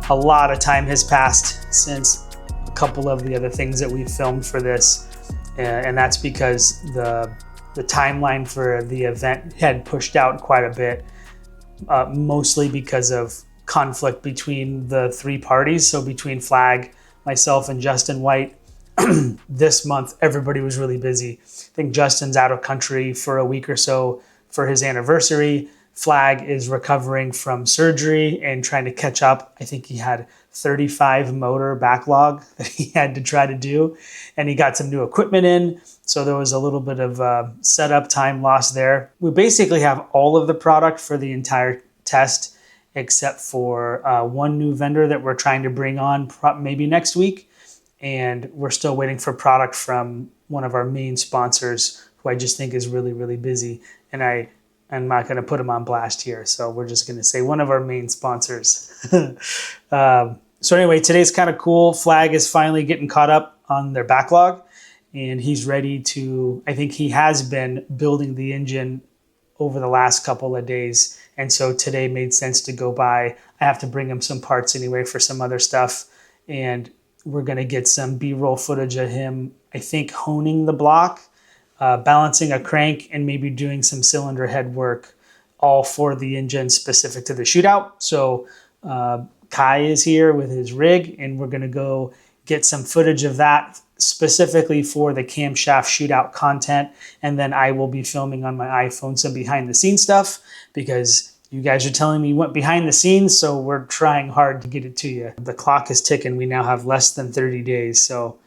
A lot of time has passed since a couple of the other things that we've filmed for this, and that's because the timeline for the event had pushed out quite a bit, mostly because of conflict between the three parties. So between Flag, myself, and Justin White, this month everybody was really busy. I think Justin's out of country for a week or so for his anniversary. Flag is recovering from surgery and trying to catch up. I think he had 35 motor backlog that he had to try to do, and he got some new equipment in, so there was a little bit of setup time lost there. We basically have all of the product for the entire test except for one new vendor that we're trying to bring on maybe next week, and we're still waiting for product from one of our main sponsors, who I just think is really, really busy, and I'm not going to put him on blast here, so we're just going to say one of our main sponsors. So anyway, today's kind of cool. Flag is finally getting caught up on their backlog, and he's ready to, I think he has been building the engine over the last couple of days, and so today made sense to go by. I have to bring him some parts anyway for some other stuff, and we're going to get some B-roll footage of him, I think, honing the block, balancing a crank, and maybe doing some cylinder head work, all for the engine specific to the Shootout. So Kai is here with his rig, and we're going to go get some footage of that specifically for the Camshaft Shootout content. And then I will be filming on my iPhone some behind the scenes stuff, because you guys are telling me you went behind the scenes, so we're trying hard to get it to you. The clock is ticking. We now have less than 30 days, so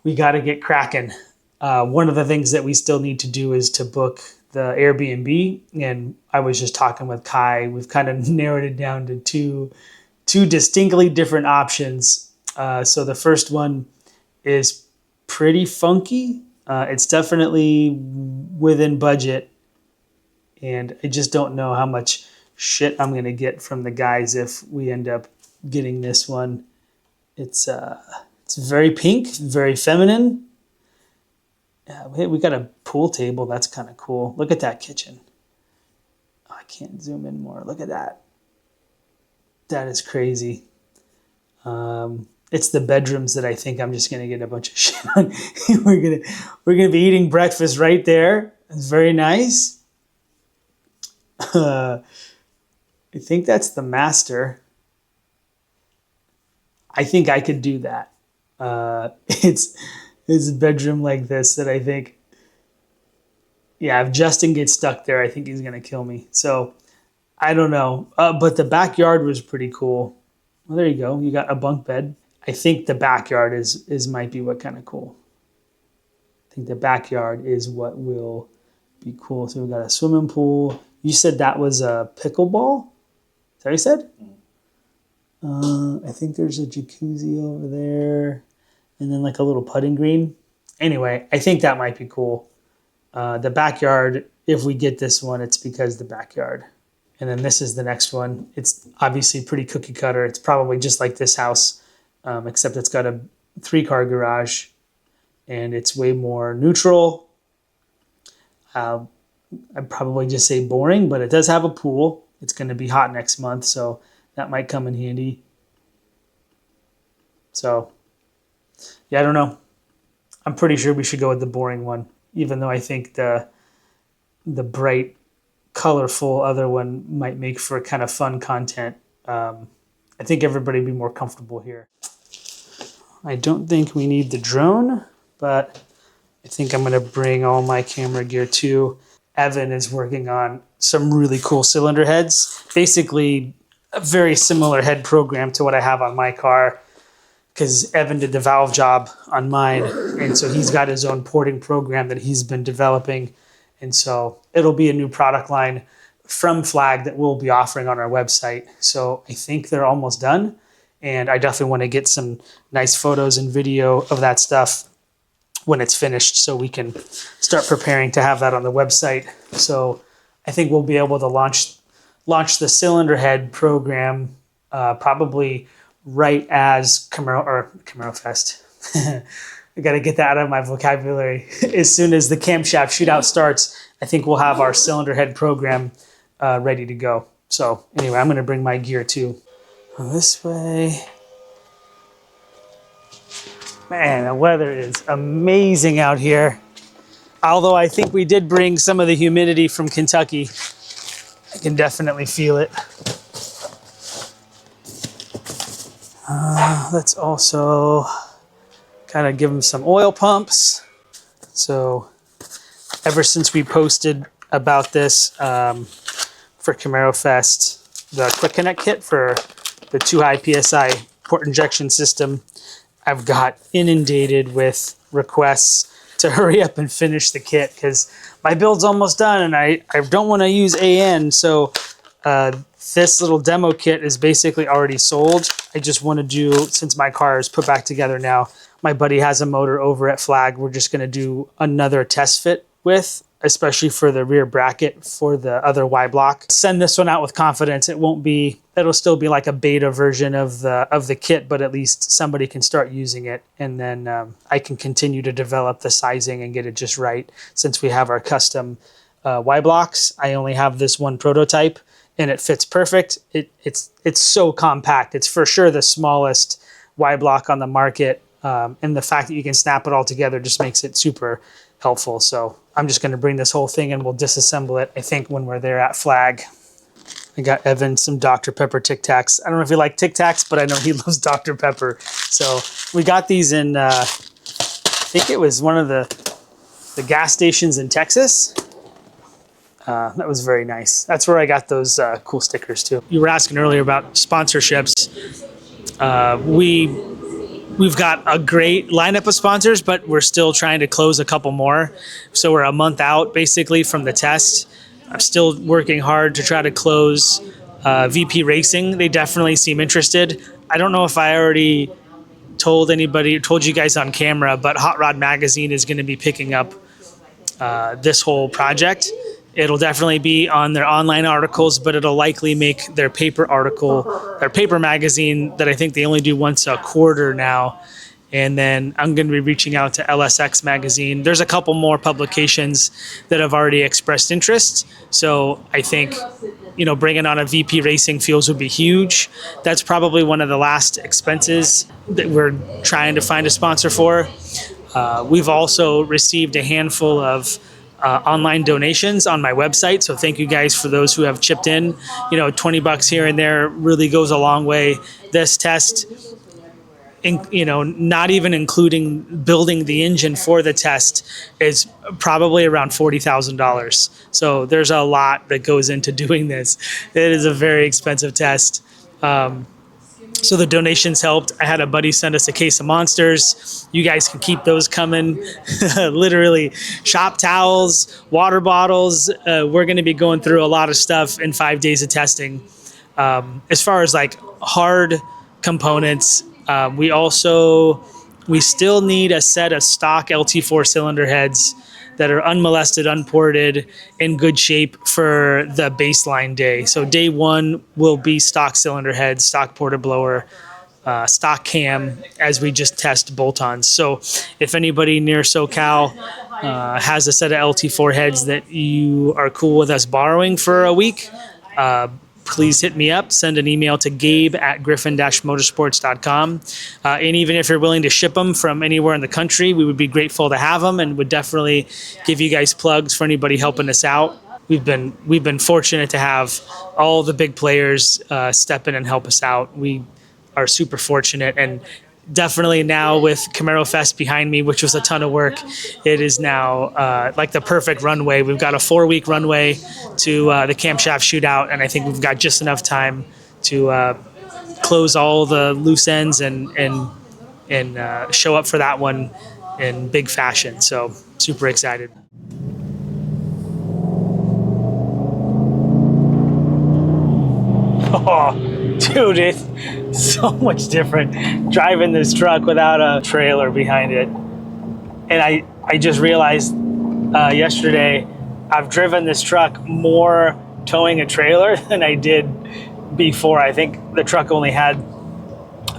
we got to get cracking. One of the things that we still need to do is to book the Airbnb, and I was just talking with Kai. We've kind of narrowed it down to two distinctly different options. So the first one is pretty funky. It's definitely within budget, and I just don't know how much shit I'm gonna get from the guys if we end up getting this one. It's very pink, very feminine. We got a pool table. That's kind of cool. Look at that kitchen. Oh, I can't zoom in more. Look at that. That is crazy. It's the bedrooms that I think I'm just gonna get a bunch of shit on. we're gonna be eating breakfast right there. It's very nice. I think that's the master. I think I could do that. It's a bedroom like this that I think, yeah, if Justin gets stuck there, I think he's going to kill me. So I don't know. But the backyard was pretty cool. Well, there you go. You got a bunk bed. I think the backyard is might be what kind of cool. I think the backyard is what will be cool. So we got a swimming pool. You said that was a pickleball? Is that what you said? I think there's a jacuzzi over there. And then like a little putting green. Anyway, I think that might be cool. The backyard, if we get this one, it's because the backyard. And then this is the next one. It's obviously pretty cookie cutter. It's probably just like this house, except it's got a 3-car garage, and it's way more neutral. I'd probably just say boring, but it does have a pool. It's going to be hot next month, so that might come in handy. So yeah, I don't know. I'm pretty sure we should go with the boring one, even though I think the bright, colorful other one might make for kind of fun content. I think everybody would be more comfortable here. I don't think we need the drone, but I think I'm going to bring all my camera gear too. Evan is working on some really cool cylinder heads. Basically, a very similar head program to what I have on my car, because Evan did the valve job on mine, and so he's got his own porting program that he's been developing, and so it'll be a new product line from Flag that we'll be offering on our website. So I think they're almost done, and I definitely want to get some nice photos and video of that stuff when it's finished, so we can start preparing to have that on the website. So I think we'll be able to launch the cylinder head program probably right as Camaro Fest. I got to get that out of my vocabulary. As soon as the camshaft shootout starts, I think we'll have our cylinder head program ready to go. So anyway, I'm going to bring my gear too. This way. Man, the weather is amazing out here. Although I think we did bring some of the humidity from Kentucky. I can definitely feel it. Let's also kind of give them some oil pumps. So ever since we posted about this for Camaro Fest, the Quick Connect kit for the 2 high PSI port injection system, I've got inundated with requests to hurry up and finish the kit because my build's almost done and I don't want to use AN. So this little demo kit is basically already sold. I just want to do, since my car is put back together now, my buddy has a motor over at Flag. We're just going to do another test fit with, especially for the rear bracket for the other Y block. Send this one out with confidence. It'll still be like a beta version of the kit, but at least somebody can start using it. And then I can continue to develop the sizing and get it just right. Since we have our custom Y blocks, I only have this one prototype and it fits perfect. It's so compact. It's for sure the smallest Y block on the market. And the fact that you can snap it all together just makes it super helpful. So I'm just going to bring this whole thing and we'll disassemble it, I think, when we're there at Flag. I got Evan some Dr. Pepper Tic Tacs. I don't know if he likes Tic Tacs, but I know he loves Dr. Pepper. So we got these in, I think it was one of the gas stations in Texas. That was very nice. That's where I got those cool stickers too. You were asking earlier about sponsorships. We've got a great lineup of sponsors, but we're still trying to close a couple more. So we're a month out basically from the test. I'm still working hard to try to close VP Racing. They definitely seem interested. I don't know if I already told you guys on camera, but Hot Rod Magazine is going to be picking up this whole project. It'll definitely be on their online articles, but it'll likely make their paper magazine that I think they only do once a quarter now. And then I'm going to be reaching out to LSX magazine. There's a couple more publications that have already expressed interest. So I think, bringing on a VP Racing Fuels would be huge. That's probably one of the last expenses that we're trying to find a sponsor for. We've also received a handful of online donations on my website. So thank you guys for those who have chipped in. $20 here and there really goes a long way. This test, not even including building the engine for the test, is probably around $40,000. So there's a lot that goes into doing this. It is a very expensive test. So the donations helped. I had a buddy send us a case of Monsters. You guys can keep those coming. Literally shop towels, water bottles. We're going to be going through a lot of stuff in 5 days of testing. As far as like hard components, we still need a set of stock LT4 cylinder heads that are unmolested, unported, in good shape for the baseline day. So day one will be stock cylinder heads, stock ported blower, stock cam, as we just test bolt-ons. So if anybody near SoCal has a set of LT4 heads that you are cool with us borrowing for a week, please hit me up. Send an email to Gabe@Griffin-Motorsports.com. And even if you're willing to ship them from anywhere in the country, we would be grateful to have them and would definitely give you guys plugs for anybody helping us out. We've been fortunate to have all the big players step in and help us out. We are super fortunate, and definitely now with Camaro Fest behind me, which was a ton of work, it is now like the perfect runway. We've got a 4-week runway to the Camshaft Shootout, and I think we've got just enough time to close all the loose ends and show up for that one in big fashion. So super excited. Oh, dude, it's so much different driving this truck without a trailer behind it. And I just realized yesterday I've driven this truck more towing a trailer than I did before. I think the truck only had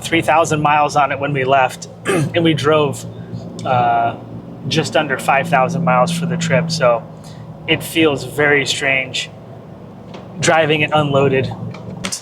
3,000 miles on it when we left, and we drove just under 5,000 miles for the trip. So it feels very strange driving it unloaded.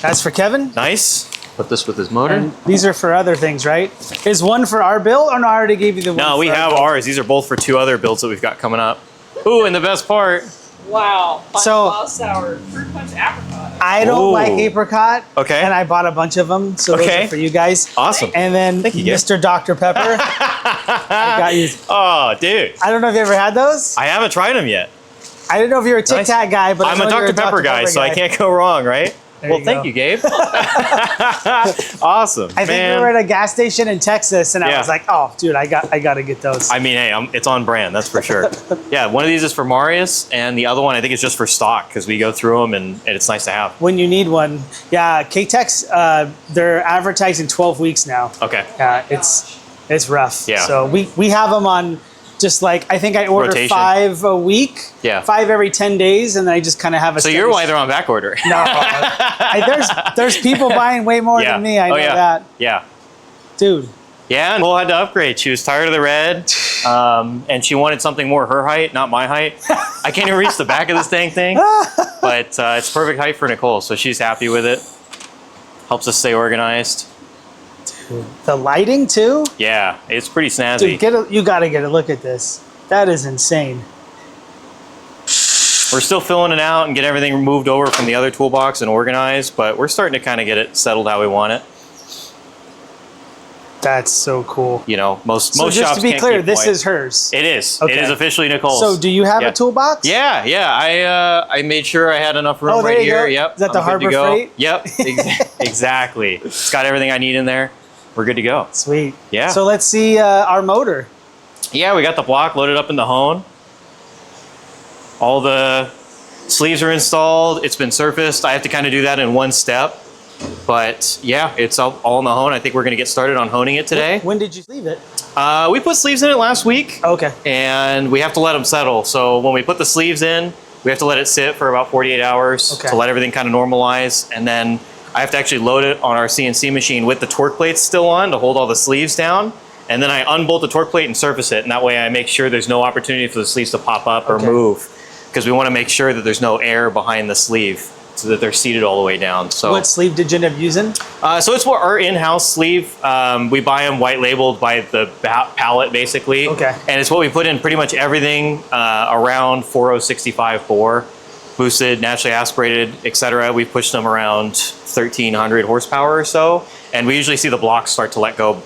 That's for Kevin. Nice. Put this with his motor. And these are for other things, right? Is one for our build, or no, I already gave you the one? No, we have ours. These are both for 2 other builds that we've got coming up. Ooh, and the best part. Wow. So sour fruit punch apricot. I don't like apricot. Okay. And I bought a bunch of them, so those are for you guys. Awesome. And then Thank you, Mr. Dr. Pepper. I got you. Oh, dude. I don't know if you ever had those. I haven't tried them yet. I didn't know if you're a Tic Tac guy, but I'm a Dr. Pepper guy, so I can't go wrong, right? Well, thank you, Gabe. Awesome. I think we were at a gas station in Texas, and I was like, "Oh, dude, I got to get those." I mean, hey, it's on brand, that's for sure. Yeah, one of these is for Marius, and the other one I think is just for stock because we go through them, and it's nice to have. When you need one, yeah. K-Tex, they're advertising 12 weeks now. Okay. Yeah, it's rough. Yeah. So we have them on. Just like, I think I order rotation. 5 a week, yeah. 5 every 10 days, and then I just kind of have a. So you're why they're on back order. No, there's people buying way more than me. I know that. Yeah. Dude. Yeah, and Nicole had to upgrade. She was tired of the red, and she wanted something more her height, not my height. I can't even reach the back of this dang thing, but it's perfect height for Nicole, so she's happy with it. Helps us stay organized. The lighting too? Yeah, it's pretty snazzy. Dude, you gotta get a look at this. That is insane. We're still filling it out and get everything moved over from the other toolbox and organized, but we're starting to kind of get it settled how we want it. That's so cool. You know, most just shops to be can't clear, keep this quiet. is hers. It is. Okay. It is officially Nicole's. So do you have a toolbox? Yeah. I made sure I had enough room right here. Go. Yep. Is that the Harbor Freight? Yep. Exactly. It's got everything I need in there. We're good to go. Sweet. Yeah. So let's see our motor. Yeah, we got the block loaded up in the hone. All the sleeves are installed. It's been surfaced. I have to kind of do that in one step. But yeah, it's all in the hone. I think we're going to get started on honing it today. When did you leave it? We put sleeves in it last week. Okay. And we have to let them settle. So when we put the sleeves in, we have to let it sit for about 48 hours to let everything kind of normalize. And then I have to actually load it on our CNC machine with the torque plates still on to hold all the sleeves down. And then I unbolt the torque plate and surface it. And that way I make sure there's no opportunity for the sleeves to pop up or move. Because we want to make sure that there's no air behind the sleeve so that they're seated all the way down. So what sleeve did you end up using? So it's our in-house sleeve. We buy them white labeled by the pallet basically. Okay. And it's what we put in pretty much everything around 4065 bore. Boosted, naturally aspirated, etc. We pushed them around 1,300 horsepower or so, and we usually see the blocks start to let go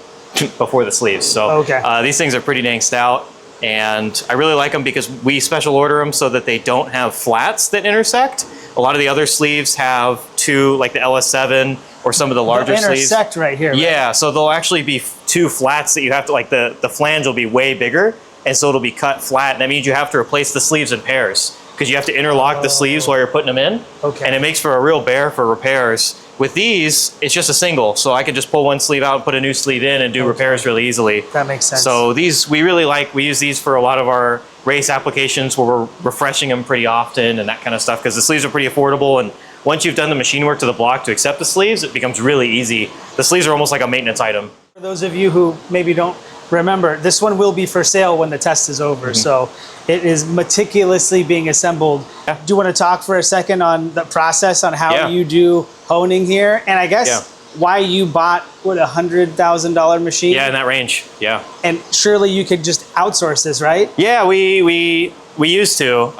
before the sleeves. So these things are pretty dang stout, and I really like them because we special order them so that they don't have flats that intersect. A lot of the other sleeves have two, like the LS7 or some of the larger sleeves. Intersect right here. Right? Yeah, so there'll actually be 2 flats that you have to, like the flange will be way bigger, and so it'll be cut flat, and that means you have to replace the sleeves in pairs. Because you have to interlock the sleeves while you're putting them in. Okay. And it makes for a real bear for repairs. With these, it's just a single. So I can just pull one sleeve out and put a new sleeve in and do repairs really easily. That makes sense. So these, we really like, we use these for a lot of our race applications where we're refreshing them pretty often and that kind of stuff. Because the sleeves are pretty affordable. And once you've done the machine work to the block to accept the sleeves, it becomes really easy. The sleeves are almost like a maintenance item. For those of you who maybe don't remember, this one will be for sale when the test is over. So it is meticulously being assembled. Do you want to talk for a second on the process on how you do honing here? And I guess why you bought, what, $100,000 machine? Yeah, in that range, yeah. And surely you could just outsource this, right? Yeah, we used to.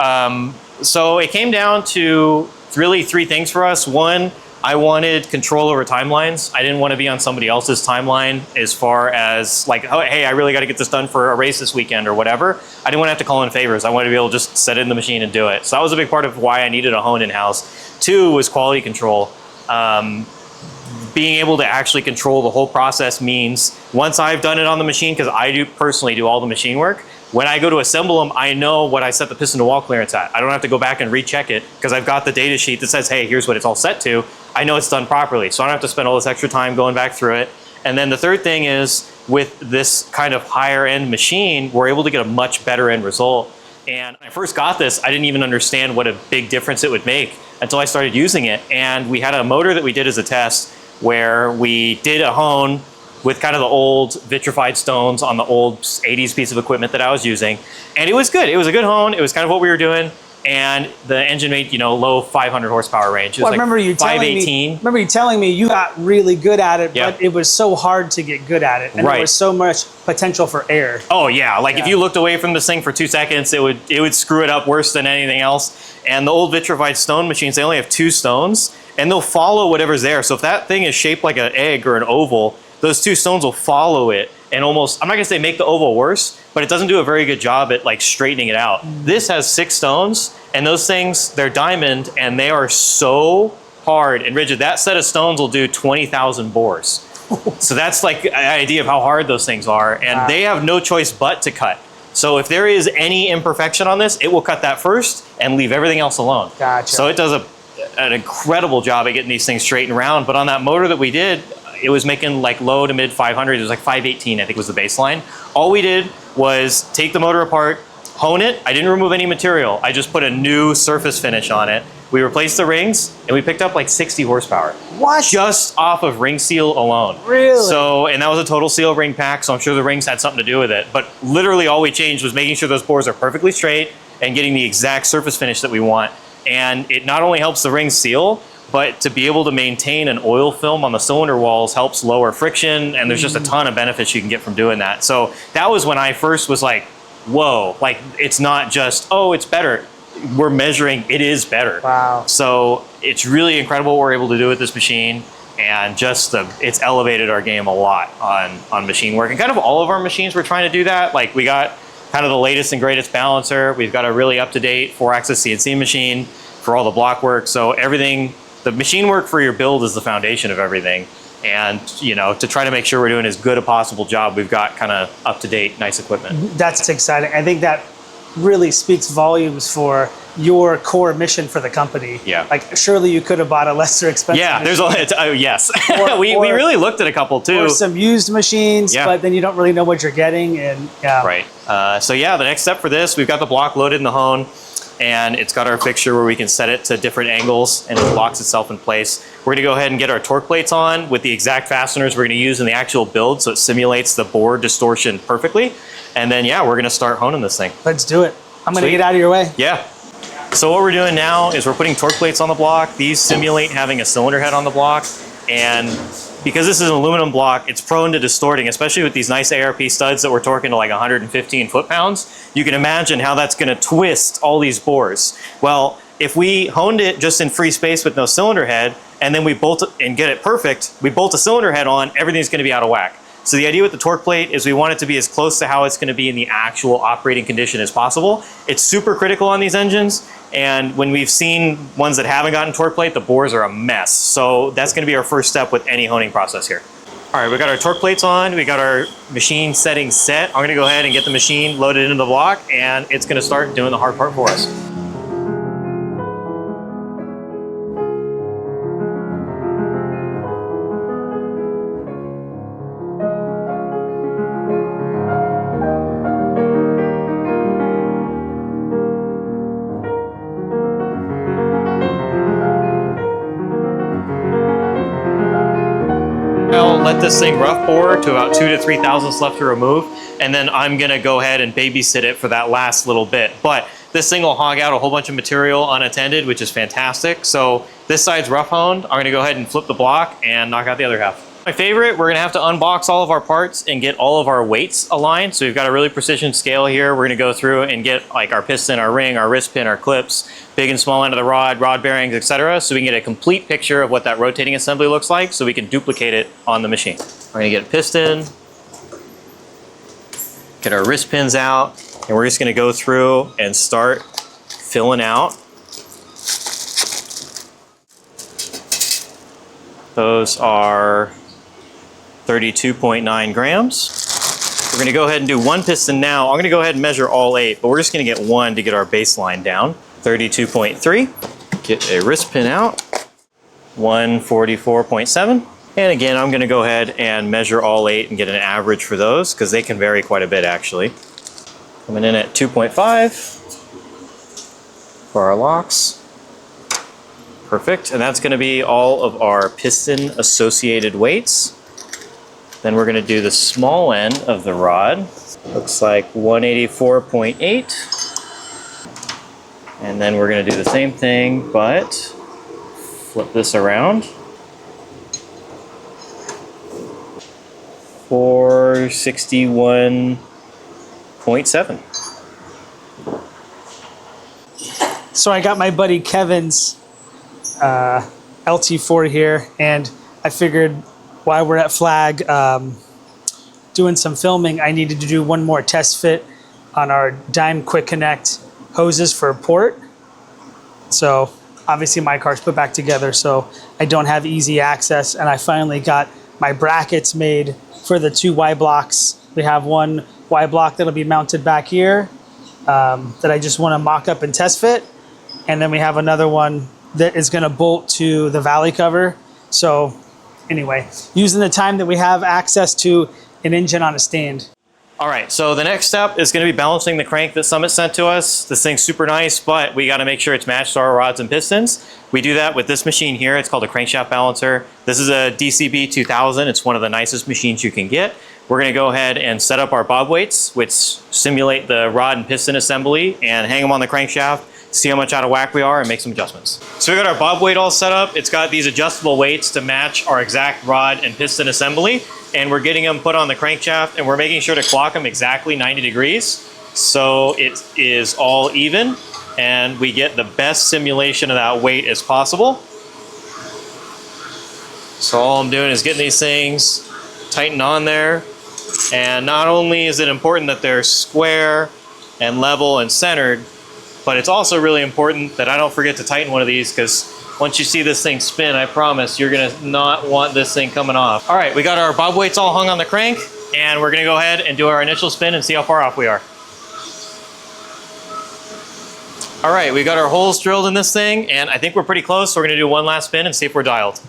So it came down to really 3 things for us. One, I wanted control over timelines. I didn't want to be on somebody else's timeline as far as like, oh, hey, I really got to get this done for a race this weekend or whatever. I didn't want to have to call in favors. I wanted to be able to just set it in the machine and do it. So that was a big part of why I needed a hone in-house. 2 was quality control. Being able to actually control the whole process means once I've done it on the machine, because I personally do all the machine work, when I go to assemble them, I know what I set the piston to wall clearance at. I don't have to go back and recheck it because I've got the data sheet that says, hey, here's what it's all set to. I know it's done properly, so I don't have to spend all this extra time going back through it. And then the third thing is, with this kind of higher end machine, we're able to get a much better end result. And when I first got this, I didn't even understand what a big difference it would make until I started using it. And we had a motor that we did as a test where we did a hone with kind of the old vitrified stones on the old 80s piece of equipment that I was using. And it was good. It was a good hone. It was kind of what we were doing. And the engine made, you know, low 500 horsepower range. It was Well, I remember you telling me you got really good at it, Yeah. but it was so hard to get good at it. And Right. there was so much potential for error. Oh yeah, like if you looked away from this thing for 2 seconds, it would screw it up worse than anything else. And the old vitrified stone machines, they only have 2 stones, and they'll follow whatever's there. So if that thing is shaped like an egg or an oval, those 2 stones will follow it and almost, I'm not gonna say make the oval worse, but it doesn't do a very good job at like straightening it out. This has 6 stones, and those things, they're diamond, and they are so hard and rigid. That set of stones will do 20,000 bores. So that's like an idea of how hard those things are, and they have no choice but to cut. So if there is any imperfection on this, it will cut that first and leave everything else alone. Gotcha. So it does an incredible job at getting these things straight and round. But on that motor that we did, it was making like low to mid 500. It was like 518, I think was the baseline. All we did was take the motor apart, hone it. I didn't remove any material. I just put a new surface finish on it. We replaced the rings, and we picked up like 60 horsepower. What? Just off of ring seal alone. Really? So, and that was a total seal ring pack, so I'm sure the rings had something to do with it. But literally all we changed was making sure those bores are perfectly straight and getting the exact surface finish that we want. And it not only helps the rings seal, but to be able to maintain an oil film on the cylinder walls helps lower friction, and there's just a ton of benefits you can get from doing that. So that was when I first was like, whoa, like it's not just, oh, it's better. We're measuring, it is better. Wow. So it's really incredible what we're able to do with this machine, and just it's elevated our game a lot on machine work. And kind of all of our machines we're trying to do that. Like we got kind of the latest and greatest balancer. We've got a really up-to-date 4-axis CNC machine for all the block work. So everything, the machine work for your build is the foundation of everything. And, you know, to try to make sure we're doing as good a possible job, we've got kind of up-to-date, nice equipment. That's exciting. I think that really speaks volumes for your core mission for the company. Yeah. Like, surely you could have bought a lesser expensive Yeah, there's machine. yes. Or- we or- really looked at a couple too. Or some used machines, Yeah. but then you don't really know what you're getting. And yeah. Right. So yeah, the next step for this, we've got the block loaded in the hone, and it's got our fixture where we can set it to different angles, and it locks itself in place. We're gonna go ahead and get our torque plates on with the exact fasteners we're gonna use in the actual build, so it simulates the bore distortion perfectly. And then yeah, we're gonna start honing this thing. Let's do it. I'm going to Sweet. get out of your way. Yeah. So what we're doing now is we're putting torque plates on the block. These simulate having a cylinder head on the block. And because this is an aluminum block, it's prone to distorting, especially with these nice ARP studs that we're torquing to like 115 foot-pounds. You can imagine how that's going to twist all these bores. Well, if we honed it just in free space with no cylinder head, and then we bolt it and get it perfect, we bolt a cylinder head on, everything's going to be out of whack. So the idea with the torque plate is we want it to be as close to how it's going to be in the actual operating condition as possible. It's super critical on these engines, and when we've seen ones that haven't gotten torque plate, the bores are a mess. So that's going to be our first step with any honing process here. All right, we got our torque plates on, we got our machine settings set. I'm going to go ahead and get the machine loaded into the block, and it's going to start doing the hard part for us. I'll let this thing rough bore to about 2 to 3 thousandths left to remove, and then I'm gonna go ahead and babysit it for that last little bit. But this thing will hog out a whole bunch of material unattended, which is fantastic. So this side's rough honed. I'm gonna go ahead and flip the block and knock out the other half. My favorite, we're gonna have to unbox all of our parts and get all of our weights aligned. So we've got a really precision scale here. We're gonna go through and get like our piston, our ring, our wrist pin, our clips, big and small end of the rod bearings, etc. So we can get a complete picture of what that rotating assembly looks like, so we can duplicate it on the machine. We're gonna get a piston, get our wrist pins out, and we're just gonna go through and start filling out. Those are 32.9 grams. We're gonna go ahead and do one piston now. I'm gonna go ahead and measure all 8, but we're just gonna get one to get our baseline down. 32.3, get a wrist pin out, 144.7. And again, I'm gonna go ahead and measure all 8 and get an average for those, because they can vary quite a bit actually. Coming in at 2.5 for our locks. Perfect, and that's gonna be all of our piston associated weights. Then we're gonna do the small end of the rod. Looks like 184.8. And then we're gonna do the same thing, but flip this around. 461.7. So I got my buddy Kevin's LT4 here, and I figured while we're at Flag doing some filming, I needed to do one more test fit on our DYME Quick Connect hoses for port. So obviously my car's put back together, so I don't have easy access, and I finally got my brackets made for the 2 Y blocks. We have one Y block that'll be mounted back here that I just want to mock up and test fit. And then we have another one that is going to bolt to the valley cover. So anyway, using the time that we have access to an engine on a stand. All right, so the next step is gonna be balancing the crank that Summit sent to us. This thing's super nice, but we gotta make sure it's matched to our rods and pistons. We do that with this machine here. It's called a crankshaft balancer. This is a DCB 2000. It's one of the nicest machines you can get. We're gonna go ahead and set up our bob weights, which simulate the rod and piston assembly, and hang them on the crankshaft, see how much out of whack we are, and make some adjustments. So we got our bob weight all set up. It's got these adjustable weights to match our exact rod and piston assembly, and we're getting them put on the crankshaft, and we're making sure to clock them exactly 90 degrees so it is all even, and we get the best simulation of that weight as possible. So all I'm doing is getting these things tightened on there, and not only is it important that they're square and level and centered, but it's also really important that I don't forget to tighten one of these, because once you see this thing spin, I promise you're gonna not want this thing coming off. All right, we got our bob weights all hung on the crank, and we're gonna go ahead and do our initial spin and see how far off we are. All right, we got our holes drilled in this thing, and I think we're pretty close, so we're gonna do one last spin and see if we're dialed.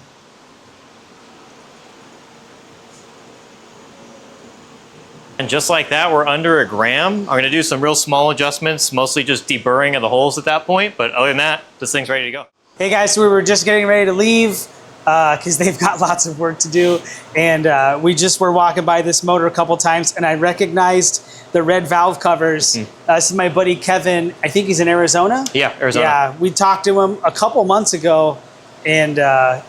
And just like that, we're under a gram. I'm gonna do some real small adjustments, mostly just deburring of the holes at that point, but other than that, this thing's ready to go. Hey guys, so we were just getting ready to leave because they've got lots of work to do, and we just were walking by this motor a couple times, and I recognized the red valve covers. This is my buddy Kevin. I think he's in Arizona. Yeah, Arizona. Yeah, we talked to him a couple months ago, and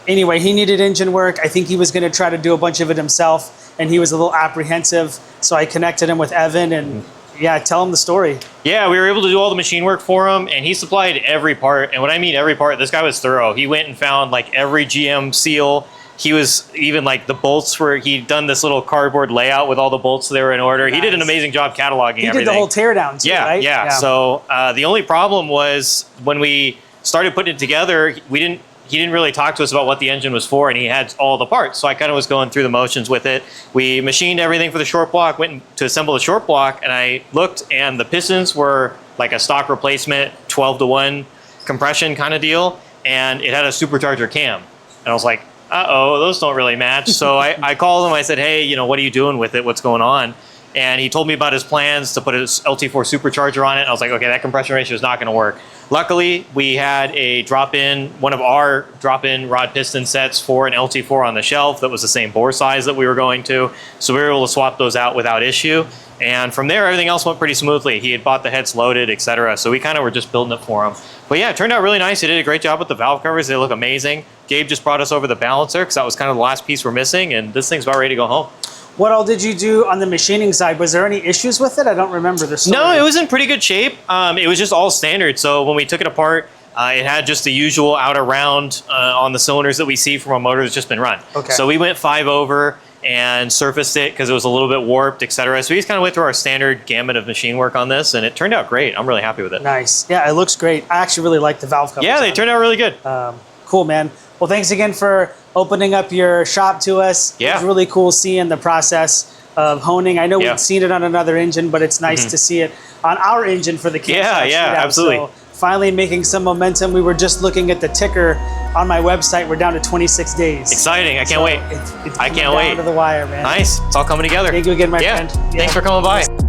anyway, he needed engine work. I think he was going to try to do a bunch of it himself, and he was a little apprehensive, so I connected him with Evan, and yeah, tell him the story. Yeah, we were able to do all the machine work for him, and he supplied every part. And when I mean every part, this guy was thorough. He went and found like every GM seal. He was even like the bolts where he'd done this little cardboard layout with all the bolts so they were in order. Nice. He did an amazing job cataloging everything. He did the whole teardown too, right? Yeah. So the only problem was when we started putting it together, he didn't really talk to us about what the engine was for, and he had all the parts. So I kind of was going through the motions with it. We machined everything for the short block, went to assemble the short block, and I looked, and the pistons were like a stock replacement, 12-to-1 compression kind of deal, and it had a supercharger cam. And I was like, uh-oh, those don't really match. So I called him, I said, hey, you know, what are you doing with it? What's going on? And he told me about his plans to put his LT4 supercharger on it. I was like, okay, that compression ratio is not going to work. Luckily, we had a drop-in, one of our drop-in rod piston sets for an LT4 on the shelf that was the same bore size that we were going to. So we were able to swap those out without issue. And from there, everything else went pretty smoothly. He had bought the heads loaded, etc. So we kind of were just building it for him. But yeah, it turned out really nice. He did a great job with the valve covers. They look amazing. Gabe just brought us over the balancer because that was kind of the last piece we're missing. And this thing's about ready to go home. What all did you do on the machining side? Was there any issues with it? I don't remember the story. No, it was in pretty good shape. It was just all standard. So when we took it apart, it had just the usual outer round on the cylinders that we see from a motor that's just been run. Okay. So we went 5 over and surfaced it because it was a little bit warped, etc. So we just kind of went through our standard gamut of machine work on this, and it turned out great. I'm really happy with it. Nice. Yeah, it looks great. I actually really like the valve covers. Yeah, they turned out really good. Cool, man. Well, thanks again for opening up your shop to us. Yeah. It was really cool seeing the process of honing. I know we've seen it on another engine, but it's nice to see it on our engine for the Camshaft. Yeah, absolutely. So finally making some momentum. We were just looking at the ticker on my website. We're down to 26 days. Exciting. I can't wait. It's I can't wait. down to the wire, man. Nice. It's all coming together. Thank you again, my friend. Thanks for coming by.